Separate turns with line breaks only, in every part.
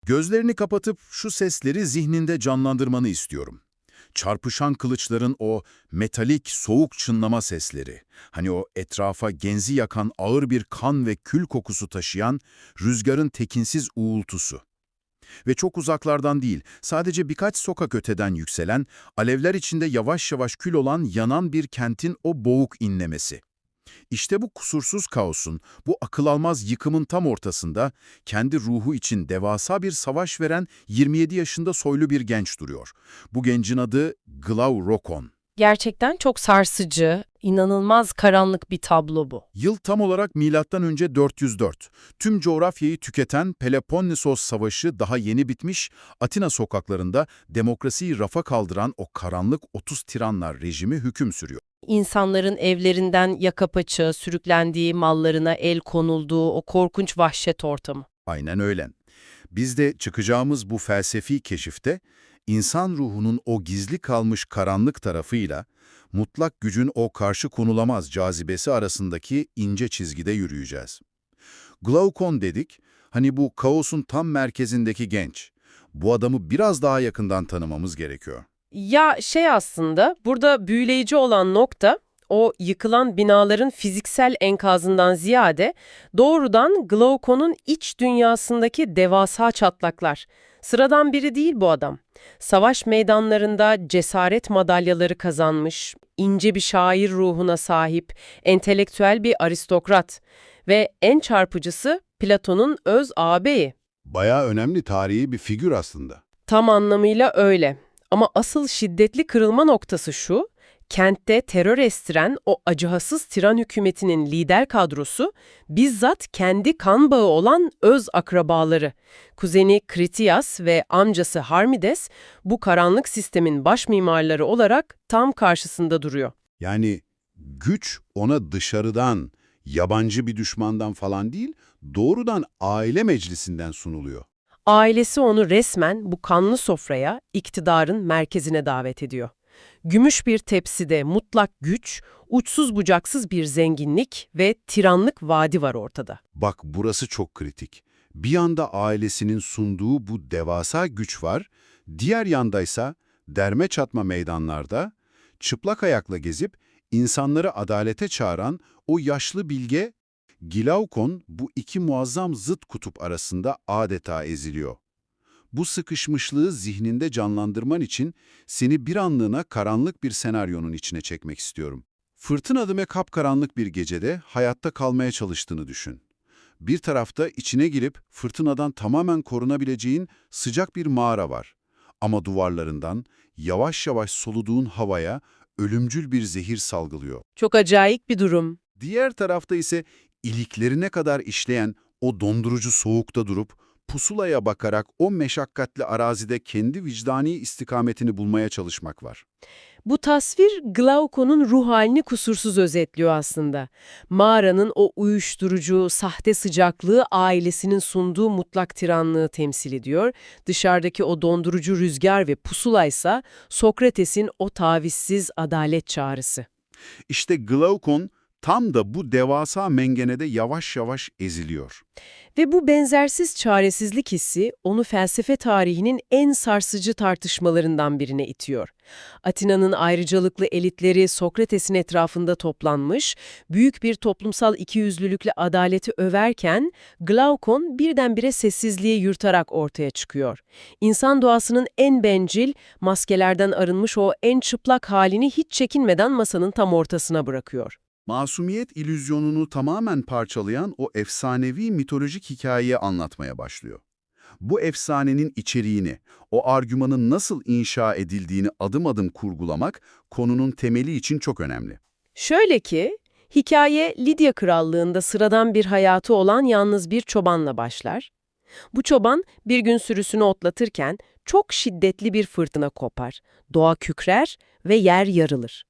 Gözlerini kapatıp şu sesleri zihninde canlandırmanı istiyorum. Çarpışan kılıçların o metalik, soğuk çınlama sesleri, hani o etrafa genzi yakan ağır bir kan ve kül kokusu taşıyan rüzgarın tekinsiz uğultusu. Ve çok uzaklardan değil, sadece birkaç sokak öteden yükselen, alevler içinde yavaş yavaş kül olan yanan bir kentin o boğuk inlemesi. İşte bu kusursuz kaosun, bu akıl almaz yıkımın tam ortasında kendi ruhu için devasa bir savaş veren 27 yaşında soylu bir genç duruyor. Bu gencin adı Glaurokon.
Gerçekten çok sarsıcı, inanılmaz karanlık bir tablo bu.
Yıl tam olarak M.Ö. 404. Tüm coğrafyayı tüketen Peloponnesos Savaşı daha yeni bitmiş, Atina sokaklarında demokrasiyi rafa kaldıran o karanlık 30 tiranlar rejimi hüküm sürüyor.
İnsanların evlerinden yaka paça sürüklendiği, mallarına el konulduğu o korkunç vahşet ortamı.
Aynen öyle. Biz de çıkacağımız bu felsefi keşifte, insan ruhunun o gizli kalmış karanlık tarafıyla, mutlak gücün o karşı konulamaz cazibesi arasındaki ince çizgide yürüyeceğiz. Glaukon dedik, hani bu kaosun tam merkezindeki genç. Bu adamı biraz daha yakından tanımamız gerekiyor.
Ya aslında burada büyüleyici olan nokta o yıkılan binaların fiziksel enkazından ziyade doğrudan Glaukon'un iç dünyasındaki devasa çatlaklar. Sıradan biri değil bu adam. Savaş meydanlarında cesaret madalyaları kazanmış, ince bir şair ruhuna sahip, entelektüel bir aristokrat ve en çarpıcısı Platon'un öz ağabeyi.
Bayağı önemli tarihi bir figür aslında.
Tam anlamıyla öyle. Ama asıl şiddetli kırılma noktası şu, kentte terör estiren o acımasız tiran hükümetinin lider kadrosu bizzat kendi kan bağı olan öz akrabaları. Kuzeni Kritias ve amcası Harmides bu karanlık sistemin baş mimarları olarak tam karşısında duruyor.
Yani güç ona dışarıdan, yabancı bir düşmandan falan değil, doğrudan aile meclisinden sunuluyor.
Ailesi onu resmen bu kanlı sofraya, iktidarın merkezine davet ediyor. Gümüş bir tepside mutlak güç, uçsuz bucaksız bir zenginlik ve tiranlık vaadi var ortada.
Bak burası çok kritik. Bir yanda ailesinin sunduğu bu devasa güç var, diğer yandaysa derme çatma meydanlarda, çıplak ayakla gezip insanları adalete çağıran o yaşlı bilge Glaukon bu iki muazzam zıt kutup arasında adeta eziliyor. Bu sıkışmışlığı zihninde canlandırman için seni bir anlığına karanlık bir senaryonun içine çekmek istiyorum. Fırtına ve kapkaranlık bir gecede hayatta kalmaya çalıştığını düşün. Bir tarafta içine girip fırtınadan tamamen korunabileceğin sıcak bir mağara var. Ama duvarlarından yavaş yavaş soluduğun havaya ölümcül bir zehir salgılıyor.
Çok acayip bir durum.
Diğer tarafta ise iliklerine kadar işleyen o dondurucu soğukta durup pusulaya bakarak o meşakkatli arazide kendi vicdani istikametini bulmaya çalışmak var.
Bu tasvir Glaukon'un ruh halini kusursuz özetliyor aslında. Mağaranın o uyuşturucu, sahte sıcaklığı ailesinin sunduğu mutlak tiranlığı temsil ediyor. Dışarıdaki o dondurucu rüzgar ve pusulaysa Sokrates'in o tavizsiz adalet çağrısı.
İşte Glaukon tam da bu devasa mengenede yavaş yavaş eziliyor.
Ve bu benzersiz çaresizlik hissi onu felsefe tarihinin en sarsıcı tartışmalarından birine itiyor. Atina'nın ayrıcalıklı elitleri Sokrates'in etrafında toplanmış, büyük bir toplumsal ikiyüzlülükle adaleti överken, Glaukon birdenbire sessizliği yırtarak ortaya çıkıyor. İnsan doğasının en bencil, maskelerden arınmış o en çıplak halini hiç çekinmeden masanın tam ortasına bırakıyor.
Masumiyet illüzyonunu tamamen parçalayan o efsanevi mitolojik hikayeyi anlatmaya başlıyor. Bu efsanenin içeriğini, o argümanın nasıl inşa edildiğini adım adım kurgulamak konunun temeli için çok önemli.
Şöyle ki, hikaye Lidya Krallığı'nda sıradan bir hayatı olan yalnız bir çobanla başlar. Bu çoban bir gün sürüsünü otlatırken çok şiddetli bir fırtına kopar, doğa kükrer ve yer yarılır.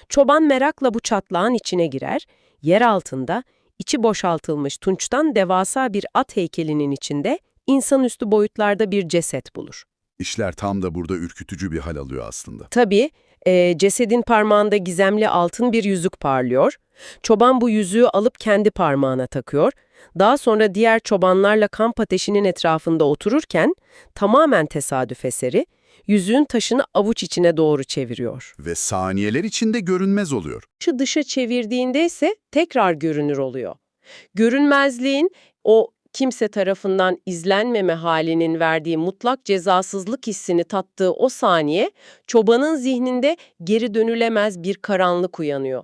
Çoban merakla bu çatlağın içine girer, yer altında içi boşaltılmış tunçtan devasa bir at heykelinin içinde insanüstü boyutlarda bir ceset bulur.
İşler tam da burada ürkütücü bir hal alıyor aslında.
Tabii Cesedin parmağında gizemli altın bir yüzük parlıyor. Çoban bu yüzüğü alıp kendi parmağına takıyor. Daha sonra diğer çobanlarla kamp ateşinin etrafında otururken tamamen tesadüf eseri yüzüğün taşını avuç içine doğru çeviriyor.
Ve saniyeler içinde görünmez oluyor.
Şu dışa çevirdiğinde ise tekrar görünür oluyor. Görünmezliğin o kimse tarafından izlenmeme halinin verdiği mutlak cezasızlık hissini tattığı o saniye, çobanın zihninde geri dönülemez bir karanlık uyanıyor.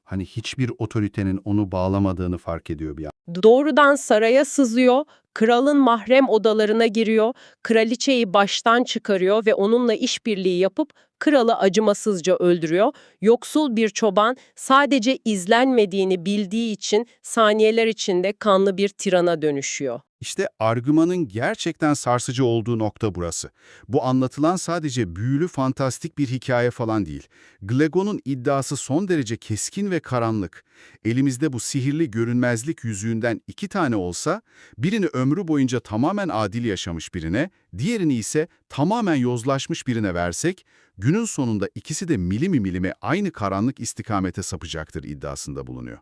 Hani hiçbir otoritenin onu bağlamadığını fark ediyor bir an.
Doğrudan saraya sızıyor, kralın mahrem odalarına giriyor, kraliçeyi baştan çıkarıyor ve onunla işbirliği yapıp kralı acımasızca öldürüyor. Yoksul bir çoban sadece izlenmediğini bildiği için saniyeler içinde kanlı bir tirana dönüşüyor.
İşte argümanın gerçekten sarsıcı olduğu nokta burası. Bu anlatılan sadece büyülü, fantastik bir hikaye falan değil. Glegon'un iddiası son derece keskin ve karanlık. Elimizde bu sihirli görünmezlik yüzüğünden 2 tane olsa, birini ömrü boyunca tamamen adil yaşamış birine, diğerini ise tamamen yozlaşmış birine versek, günün sonunda ikisi de milimi milime aynı karanlık istikamete sapacaktır iddiasında bulunuyor.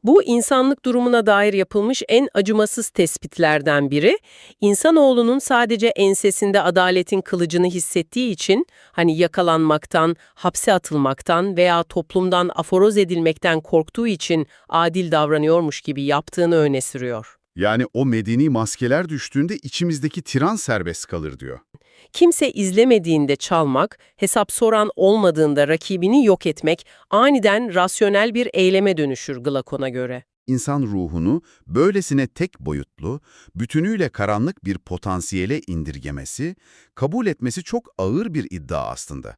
Bu insanlık durumuna dair yapılmış en acımasız tespitlerden biri, insanoğlunun sadece ensesinde adaletin kılıcını hissettiği için, hani yakalanmaktan, hapse atılmaktan veya toplumdan aforoz edilmekten korktuğu için adil davranıyormuş gibi yaptığını öne sürüyor.
Yani o medeni maskeler düştüğünde içimizdeki tiran serbest kalır diyor.
Kimse izlemediğinde çalmak, hesap soran olmadığında rakibini yok etmek aniden rasyonel bir eyleme dönüşür Glakon'a göre.
İnsan ruhunu böylesine tek boyutlu, bütünüyle karanlık bir potansiyele indirgemesi, kabul etmesi çok ağır bir iddia aslında.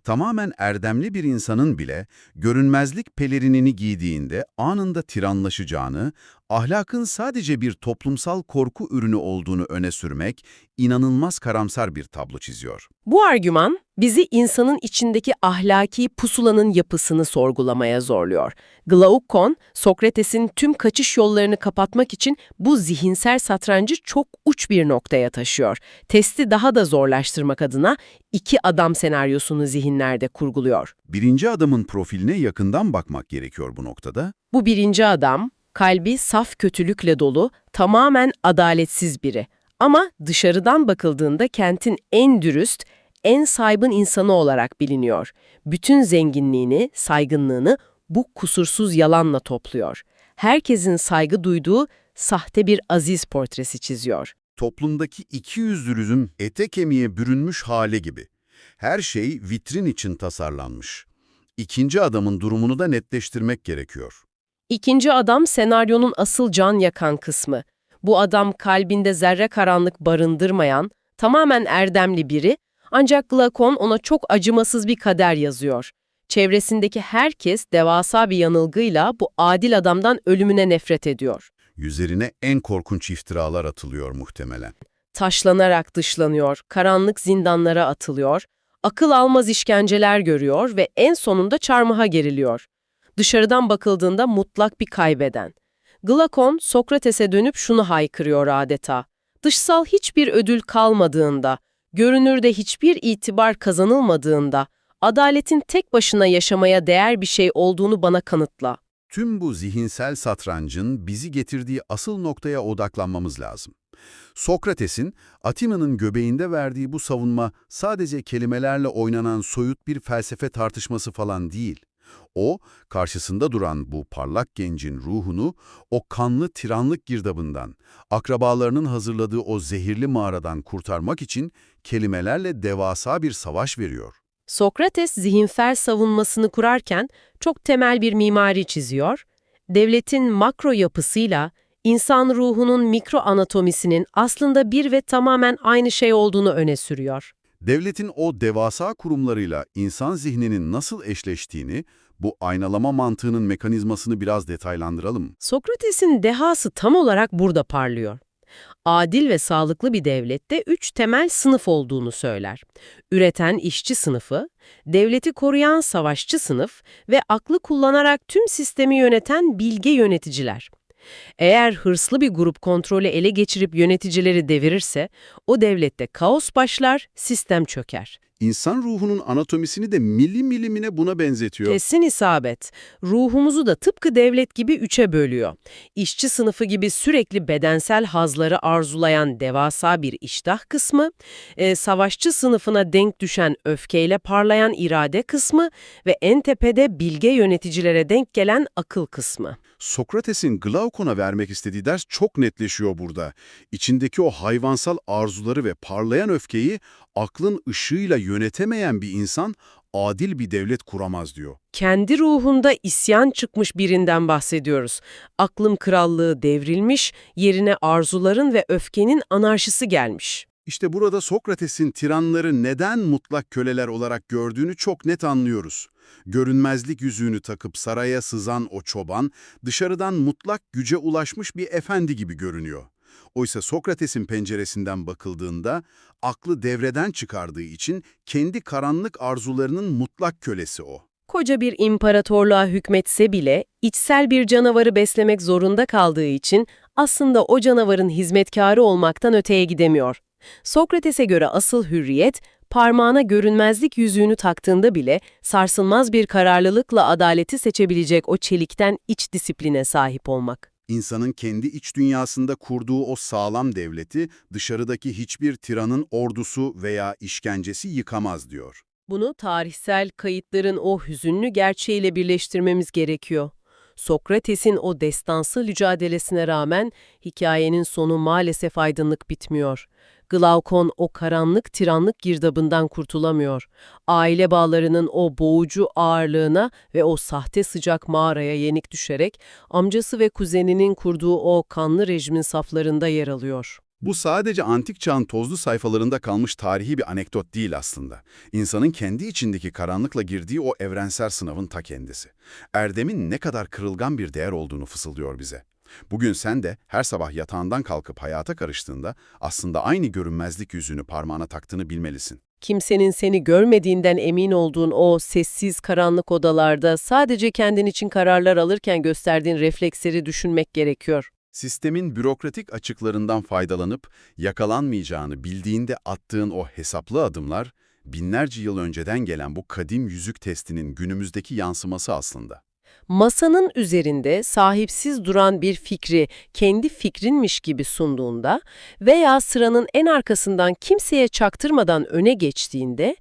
Tamamen erdemli bir insanın bile görünmezlik pelerinini giydiğinde anında tiranlaşacağını, ahlakın sadece bir toplumsal korku ürünü olduğunu öne sürmek inanılmaz karamsar bir tablo çiziyor.
Bu argüman bizi insanın içindeki ahlaki pusulanın yapısını sorgulamaya zorluyor. Glaukon, Sokrates'in tüm kaçış yollarını kapatmak için bu zihinsel satrancı çok uç bir noktaya taşıyor. Testi daha da zorlaştırmak adına 2 adam senaryosunu zihinlerde kurguluyor.
Birinci adamın profiline yakından bakmak gerekiyor bu noktada.
Bu birinci adam, kalbi saf kötülükle dolu, tamamen adaletsiz biri. Ama dışarıdan bakıldığında kentin en dürüst, en saygın insanı olarak biliniyor. Bütün zenginliğini, saygınlığını bu kusursuz yalanla topluyor. Herkesin saygı duyduğu sahte bir aziz portresi çiziyor.
Toplumdaki ikiyüzlülüğün ete kemiğe bürünmüş hali gibi. Her şey vitrin için tasarlanmış. İkinci adamın durumunu da netleştirmek gerekiyor.
İkinci adam senaryonun asıl can yakan kısmı. Bu adam kalbinde zerre karanlık barındırmayan, tamamen erdemli biri, ancak Glakon ona çok acımasız bir kader yazıyor. Çevresindeki herkes devasa bir yanılgıyla bu adil adamdan ölümüne nefret ediyor.
Üzerine en korkunç iftiralar atılıyor muhtemelen.
Taşlanarak dışlanıyor, karanlık zindanlara atılıyor, akıl almaz işkenceler görüyor ve en sonunda çarmıha geriliyor. Dışarıdan bakıldığında mutlak bir kaybeden. Glakon, Sokrates'e dönüp şunu haykırıyor adeta. Dışsal hiçbir ödül kalmadığında, görünürde hiçbir itibar kazanılmadığında, adaletin tek başına yaşamaya değer bir şey olduğunu bana kanıtla.
Tüm bu zihinsel satrancın bizi getirdiği asıl noktaya odaklanmamız lazım. Sokrates'in Atina'nın göbeğinde verdiği bu savunma sadece kelimelerle oynanan soyut bir felsefe tartışması falan değil. O, karşısında duran bu parlak gencin ruhunu o kanlı tiranlık girdabından, akrabalarının hazırladığı o zehirli mağaradan kurtarmak için kelimelerle devasa bir savaş veriyor.
Sokrates zihinsel savunmasını kurarken çok temel bir mimari çiziyor. Devletin makro yapısıyla insan ruhunun mikro anatomisinin aslında bir ve tamamen aynı şey olduğunu öne sürüyor.
Devletin o devasa kurumlarıyla insan zihninin nasıl eşleştiğini, bu aynalama mantığının mekanizmasını biraz detaylandıralım.
Sokrates'in dehası tam olarak burada parlıyor. Adil ve sağlıklı bir devlette 3 temel sınıf olduğunu söyler. Üreten işçi sınıfı, devleti koruyan savaşçı sınıf ve aklı kullanarak tüm sistemi yöneten bilge yöneticiler. Eğer hırslı bir grup kontrolü ele geçirip yöneticileri devirirse, o devlette kaos başlar, sistem çöker.
İnsan ruhunun anatomisini de milimine buna benzetiyor.
Kesin isabet. Ruhumuzu da tıpkı devlet gibi üçe bölüyor. İşçi sınıfı gibi sürekli bedensel hazları arzulayan devasa bir iştah kısmı, savaşçı sınıfına denk düşen öfkeyle parlayan irade kısmı ve en tepede bilge yöneticilere denk gelen akıl kısmı.
Sokrates'in Glaukon'a vermek istediği ders çok netleşiyor burada. İçindeki o hayvansal arzuları ve parlayan öfkeyi aklın ışığıyla yönetemeyen bir insan adil bir devlet kuramaz diyor.
Kendi ruhunda isyan çıkmış birinden bahsediyoruz. Aklım krallığı devrilmiş, yerine arzuların ve öfkenin anarşisi gelmiş.
İşte burada Sokrates'in tiranları neden mutlak köleler olarak gördüğünü çok net anlıyoruz. Görünmezlik yüzüğünü takıp saraya sızan o çoban, dışarıdan mutlak güce ulaşmış bir efendi gibi görünüyor. Oysa Sokrates'in penceresinden bakıldığında, aklı devreden çıkardığı için kendi karanlık arzularının mutlak kölesi o.
Koca bir imparatorluğa hükmetse bile içsel bir canavarı beslemek zorunda kaldığı için aslında o canavarın hizmetkarı olmaktan öteye gidemiyor. Sokrates'e göre asıl hürriyet, parmağına görünmezlik yüzüğünü taktığında bile sarsılmaz bir kararlılıkla adaleti seçebilecek o çelikten iç disipline sahip olmak.
İnsanın kendi iç dünyasında kurduğu o sağlam devleti dışarıdaki hiçbir tiranın ordusu veya işkencesi yıkamaz diyor.
Bunu tarihsel kayıtların o hüzünlü gerçeğiyle birleştirmemiz gerekiyor. Sokrates'in o destansı mücadelesine rağmen hikayenin sonu maalesef aydınlık bitmiyor. Glaukon o karanlık tiranlık girdabından kurtulamıyor. Aile bağlarının o boğucu ağırlığına ve o sahte sıcak mağaraya yenik düşerek amcası ve kuzeninin kurduğu o kanlı rejimin saflarında yer alıyor.
Bu sadece antik çağın tozlu sayfalarında kalmış tarihi bir anekdot değil aslında. İnsanın kendi içindeki karanlıkla girdiği o evrensel sınavın ta kendisi. Erdemin ne kadar kırılgan bir değer olduğunu fısıldıyor bize. Bugün sen de her sabah yatağından kalkıp hayata karıştığında aslında aynı görünmezlik yüzüğünü parmağına taktığını bilmelisin.
Kimsenin seni görmediğinden emin olduğun o sessiz karanlık odalarda sadece kendin için kararlar alırken gösterdiğin refleksleri düşünmek gerekiyor.
Sistemin bürokratik açıklarından faydalanıp yakalanmayacağını bildiğinde attığın o hesaplı adımlar, binlerce yıl önceden gelen bu kadim yüzük testinin günümüzdeki yansıması aslında.
Masanın üzerinde sahipsiz duran bir fikri kendi fikrinmiş gibi sunduğunda veya sıranın en arkasından kimseye çaktırmadan öne geçtiğinde,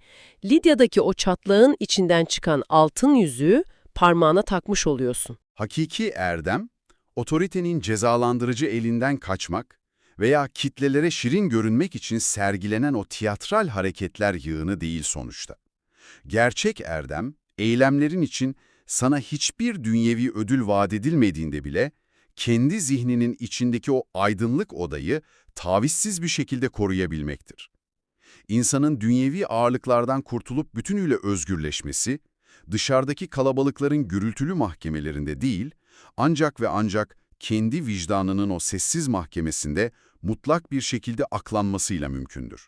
Lidya'daki o çatlağın içinden çıkan altın yüzüğü parmağına takmış oluyorsun.
Hakiki erdem, otoritenin cezalandırıcı elinden kaçmak veya kitlelere şirin görünmek için sergilenen o tiyatral hareketler yığını değil sonuçta. Gerçek erdem, eylemlerin için sana hiçbir dünyevi ödül vaat edilmediğinde bile kendi zihninin içindeki o aydınlık odayı tavizsiz bir şekilde koruyabilmektir. İnsanın dünyevi ağırlıklardan kurtulup bütünüyle özgürleşmesi, dışarıdaki kalabalıkların gürültülü mahkemelerinde değil, ancak ve ancak kendi vicdanının o sessiz mahkemesinde mutlak bir şekilde aklanmasıyla mümkündür.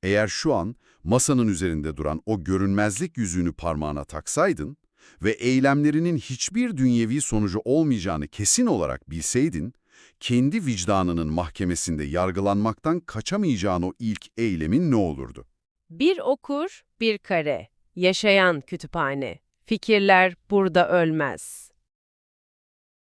Eğer şu an masanın üzerinde duran o görünmezlik yüzüğünü parmağına taksaydın ve eylemlerinin hiçbir dünyevi sonucu olmayacağını kesin olarak bilseydin, kendi vicdanının mahkemesinde yargılanmaktan kaçamayacağın o ilk eylemin ne olurdu?
Bir okur, bir kare. Yaşayan kütüphane. Fikirler burada ölmez.